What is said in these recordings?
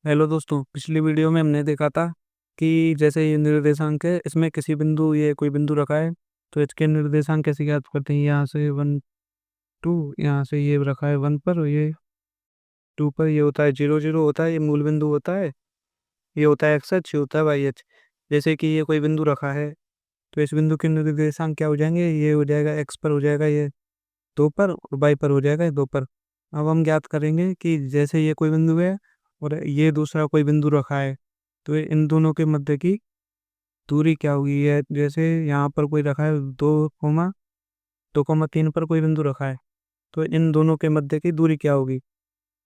Hello दोस्तों, पिछली video में हमने देखा था कि जैसे ये निर्देशांक है, इसमें किसी बिंदु ये कोई बिंदु रखा है तो इसके निर्देशांक कैसे ज्ञात करते हैं। यहाँ से 1 2, यहाँ से ये रखा है 1 पर और ये 2 पर, ये होता है 0 0 होता है, ये मूल बिंदु होता है। ये होता है एक्स अक्ष, ये होता है वाई अक्ष। जैसे कि ये कोई बिंदु रखा है तो इस बिंदु के निर्देशांक क्या हो जाएंगे, ये हो जाएगा एक्स पर हो जाएगा ये 2 पर और वाई पर हो जाएगा ये 2 पर। अब हम ज्ञात करेंगे कि जैसे ये कोई बिंदु है और ये दूसरा कोई बिंदु रखा है तो इन दोनों के मध्य की दूरी क्या होगी। है जैसे यहाँ पर कोई रखा है 2,3 पर कोई बिंदु रखा है तो इन दोनों के मध्य की दूरी क्या होगी।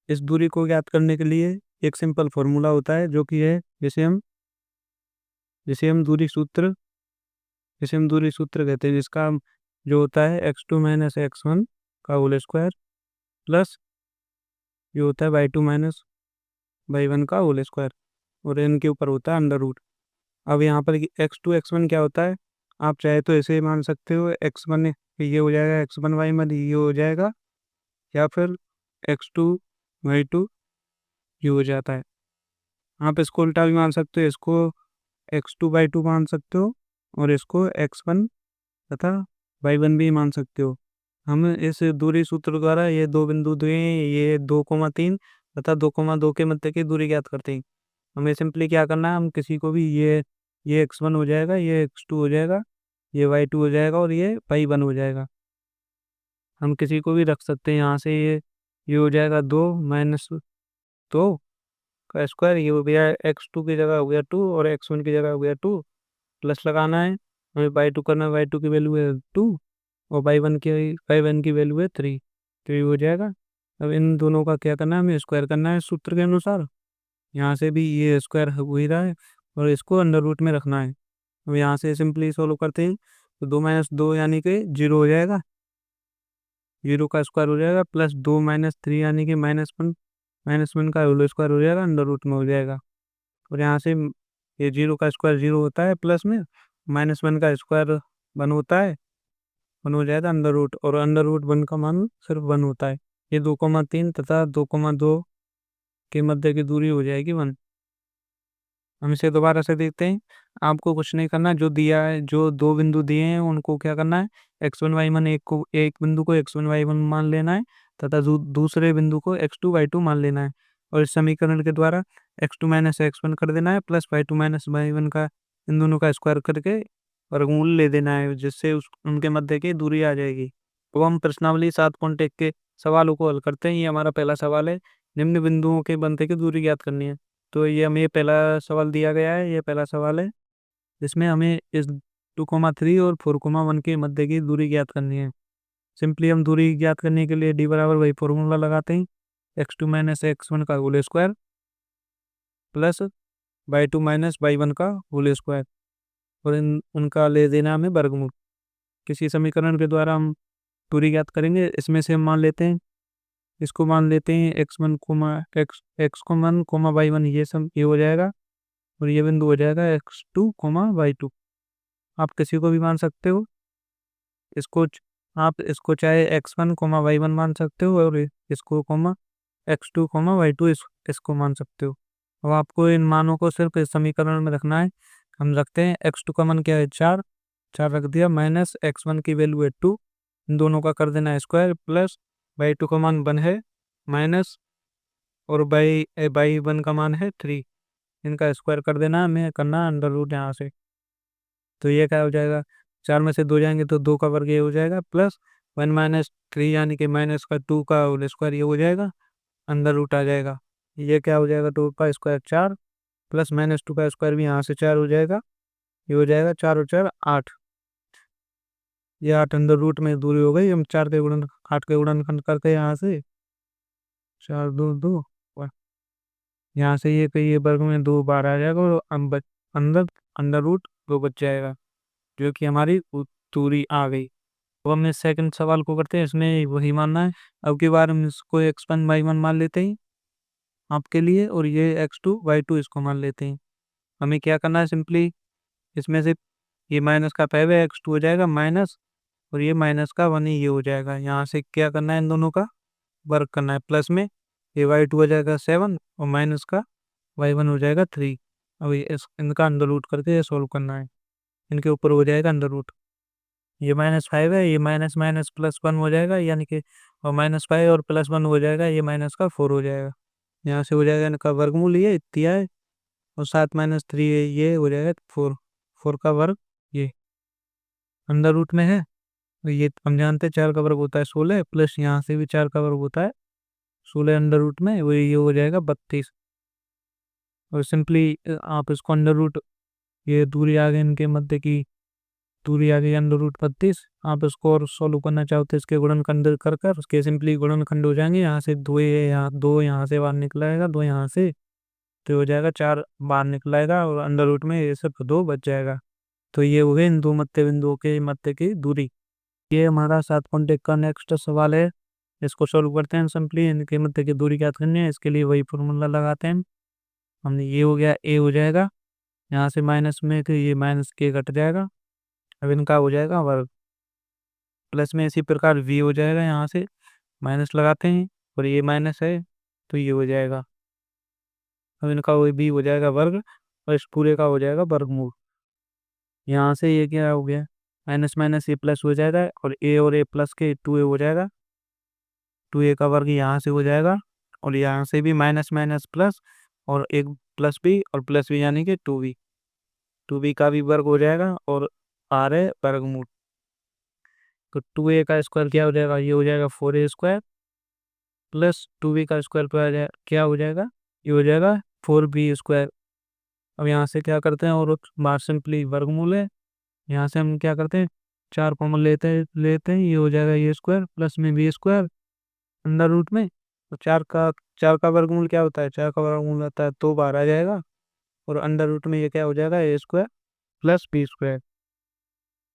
इस दूरी को ज्ञात करने के लिए एक सिंपल फॉर्मूला होता है जो कि है जिसे हम दूरी सूत्र कहते हैं, जिसका जो होता है x2 माइनस x1 का होल स्क्वायर प्लस ये होता है y2 माइनस y1 का होल स्क्वायर और इनके ऊपर होता है अंडर रूट। अब यहाँ पर x2 x1 क्या होता है, आप चाहे तो ऐसे ही मान सकते हो x1 ये हो जाएगा x1 y1 ये हो जाएगा, या फिर x2 y2 ये हो जाता है। आप इसको उल्टा भी मान सकते हो, इसको x2 y2 मान सकते हो और इसको x1 तथा y1 भी मान सकते हो। हम इस दूरी सूत्र द्वारा ये दो बिंदु दिए हैं, ये 2,3 तथा 2,2 के मध्य की दूरी ज्ञात करते हैं। हमें सिंपली क्या करना है, हम किसी को भी ये x1 हो जाएगा, ये x2 हो जाएगा, ये y2 हो जाएगा और ये y1 हो जाएगा। हम किसी को भी रख सकते हैं यहाँ से, ये हो जाएगा 2 - 2 का स्क्वायर, ये हो गया x2 की जगह हो गया 2 और x1 की जगह हो गया 2। प्लस लगाना है, हमें y2 करना है, y2 की वैल्यू है 2 और y1 की वैल्यू है 3, तो ये हो जाएगा। अब इन दोनों का क्या करना है, हमें स्क्वायर करना है सूत्र के अनुसार। यहाँ से भी ये स्क्वायर हो ही रहा है और इसको अंडर रूट में रखना है। अब यहाँ से सिंपली सोल्व करते हैं तो 2 - 2 यानी कि 0 हो जाएगा, 0 का स्क्वायर हो जाएगा, प्लस 2 - 3 यानी कि -1 का होल स्क्वायर हो जाएगा, अंडर रूट में हो जाएगा। और यहाँ से ये 0 का स्क्वायर 0 होता है, प्लस में -1 का स्क्वायर 1 होता है, 1 हो जाएगा अंडर रूट, और अंडर रूट 1 का मान सिर्फ 1 होता है। ये 2,3 तथा 2,2 के मध्य की दूरी हो जाएगी 1। हम इसे दोबारा से देखते हैं। आपको कुछ नहीं करना, जो दिया है, जो दो बिंदु दिए हैं उनको क्या करना है, x1 y1 एक बिंदु को x1 y1 मान लेना है तथा दूसरे बिंदु को x2 y2 मान लेना है। और इस समीकरण के द्वारा x2 माइनस x1 कर देना है प्लस y2 माइनस y1 का इन दोनों का स्क्वायर करके वर्गमूल ले देना है, जिससे उनके मध्य की दूरी आ जाएगी। अब हम प्रश्नावली 7.1 के सवालों को हल करते हैं। ये हमारा पहला सवाल है, निम्न बिंदुओं के मध्य की दूरी ज्ञात करनी है। तो ये हमें पहला सवाल दिया गया है, ये पहला सवाल है जिसमें हमें इस 2,3 और 4,1 के मध्य की दूरी ज्ञात करनी है। सिंपली हम दूरी ज्ञात करने के लिए डी बराबर वही फॉर्मूला लगाते हैं, x2 माइनस x1 का whole square plus y2 minus y1 का होल स्क्वायर, और उनका ले देना हमें वर्गमूल। किसी समीकरण के द्वारा हम दूरी ज्ञात करेंगे। इसमें से हम मान लेते हैं, इसको मान लेते हैं x1 ये सब ये हो जाएगा और ये बिंदु हो जाएगा x2 y2। आप किसी को भी मान सकते हो, इसको आप इसको चाहे x1 y1 मान सकते हो और इसको x2 y2 इसको मान सकते हो। अब आपको इन मानों को सिर्फ इस समीकरण में रखना है। हम रखते हैं x2 का मान क्या है 4, 4 रख दिया, माइनस x1 की वैल्यू है 2, इन दोनों का कर देना है स्क्वायर, प्लस y2 का मान 1 है, माइनस और y1 का मान है 3, इनका स्क्वायर कर देना है, हमें करना है अंडर रूट यहाँ से। तो ये क्या हो जाएगा, 4 में से 2 जाएंगे तो 2 का वर्ग ये हो जाएगा, प्लस 1 - 3 यानी कि माइनस का 2 का होल स्क्वायर ये हो जाएगा, अंडर रूट आ जाएगा। ये क्या हो जाएगा, 2 का स्क्वायर 4 प्लस -2 का स्क्वायर भी यहाँ से 4 हो जाएगा, ये हो जाएगा 4 और 4 8। ये 8 अंडर रूट में दूरी हो गई। हम 8 के गुणनखंड करके यहाँ से 4 2 2, यहाँ से ये वर्ग में 2 बार आ जाएगा और अंदर अंडर रूट 2 बच जाएगा, जो कि हमारी दूरी आ गई। अब हमने सेकंड सवाल को करते हैं, इसमें वही मानना है। अब की बार हम इसको x1 y1 मान लेते हैं आपके लिए, और ये x2 y2 इसको मान लेते हैं। हमें क्या करना है, सिंपली इसमें से ये माइनस का 5 है, x2 हो जाएगा माइनस और ये माइनस का 1 ही ये हो जाएगा। यहाँ से क्या करना है, इन दोनों का वर्क करना है, प्लस में ये y2 हो जाएगा 7 और माइनस का y1 हो जाएगा 3। अब इनका अंडर रूट करके ये सोल्व करना है। इनके ऊपर हो जाएगा अंडर रूट, ये -5 है, ये माइनस माइनस प्लस 1 हो जाएगा, यानी कि और -5 और +1 हो जाएगा, ये माइनस का 4 हो जाएगा। यहाँ से हो जाएगा इनका वर्गमूल, ये इतना है, और 7 - 3 ये हो जाएगा 4। 4 का वर्ग ये अंडर रूट में है। तो ये हम जानते हैं 4 का वर्ग होता है 16, प्लस यहाँ से भी 4 का वर्ग होता है 16 अंडर रूट में, वो ये हो जाएगा 32। और सिंपली आप इसको अंडर रूट, ये दूरी आ गई इनके मध्य की दूरी आ गई अंडर रूट 32। आप इसको और सोल्व करना चाहो तो इसके गुणनखंड कर कर उसके सिंपली गुणनखंड हो जाएंगे। यहाँ से दो, ये यहाँ दो, यहाँ से बाहर निकलाएगा, दो यहाँ से, तो हो जाएगा 4 बाहर निकलाएगा, और अंडर रूट में ये सिर्फ 2 बच जाएगा। तो ये हो गए इन दो मध्य बिंदुओं के मध्य की दूरी। ये हमारा 7.1 का नेक्स्ट सवाल है। इसको सॉल्व करते हैं सिंपली। इनके मध्य की दूरी ज्ञात करनी है, इसके लिए वही फॉर्मूला लगाते हैं। हमने ये हो गया, ए हो जाएगा, यहाँ से माइनस में कि ये माइनस के कट जाएगा, अब इनका हो जाएगा वर्ग, प्लस में इसी प्रकार वी हो जाएगा, यहाँ से माइनस लगाते हैं, और ये माइनस है तो ये हो जाएगा, अब इनका वो बी हो जाएगा वर्ग, और इस पूरे का हो जाएगा वर्गमूल। यहाँ से ये क्या हो गया, माइनस माइनस ये प्लस हो जाएगा, और ए प्लस के 2a हो जाएगा, 2a का वर्ग यहाँ से हो जाएगा, और यहाँ से भी माइनस माइनस प्लस, और एक प्लस बी यानी कि 2b का भी वर्ग हो जाएगा, और आर है वर्गमूल। तो 2a का स्क्वायर क्या हो जाएगा, ये हो जाएगा 4a² प्लस 2b का स्क्वायर पे आ जाए क्या हो जाएगा, ये हो जाएगा 4b²। अब यहाँ से क्या करते हैं, और बार सिंपली वर्गमूल है, यहाँ से हम क्या करते हैं, 4 कॉमन लेते हैं, ये हो जाएगा ये स्क्वायर प्लस में b² अंडर रूट में। तो 4 का वर्गमूल क्या होता है, 4 का वर्गमूल होता है तो बाहर आ जाएगा, और अंडर रूट में ये क्या हो जाएगा, a² प्लस b²।